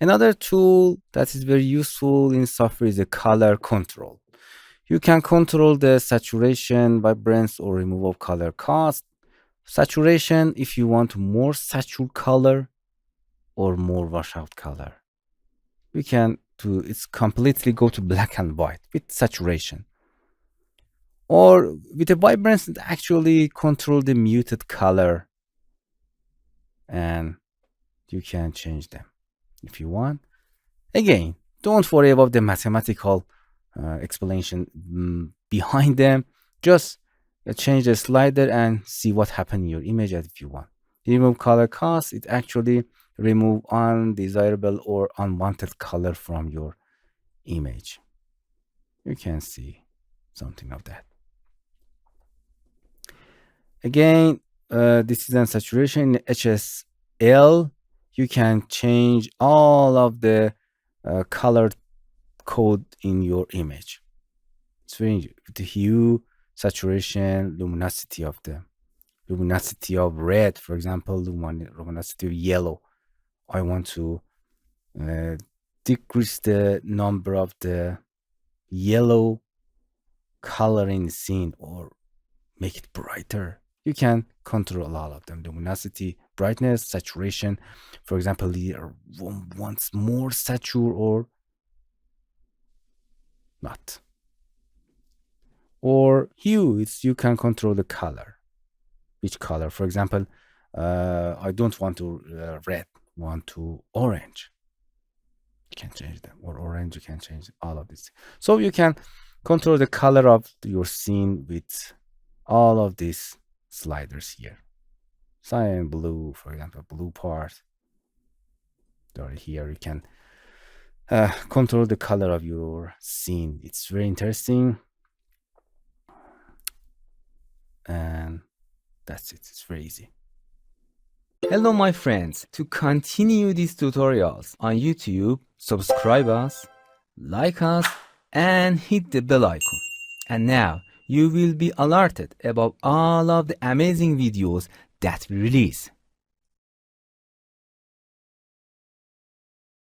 Another tool that is very useful in software is the color control. You can control the saturation, vibrance, or remove of color cast. Saturation, if you want more saturate color or more washout color. We can do it's completely go to black and white with saturation. Or with the vibrance, it actually control the muted color, and you can change them if you want. Again, don't worry about the mathematical explanation behind them. Just change the slider and see what happened in your image if you want. Remove color cast, it actually remove undesirable or unwanted color from your image. You can see something of that. Again, this is saturation. HSL, you can change all of the color code in your image. It's very the hue, saturation, luminosity of red, for example, luminosity of yellow. I want to decrease the number of the yellow color in the scene or make it brighter. You can control all of them: luminosity, brightness, saturation. For example, you wants more saturate or not. Or hue, it's you can control the color. Which color? For example, I don't want to red, want to orange. You can change them. Or orange, you can change all of this. So you can control the color of your scene with all of these sliders here. Cyan, blue, for example, blue part. Right here, you can control the color of your scene. It's very interesting. And that's it. It's very easy. Hello, my friends. To continue these tutorials on YouTube, subscribe us, like us, and hit the bell icon. And now you will be alerted about all of the amazing videos that we release.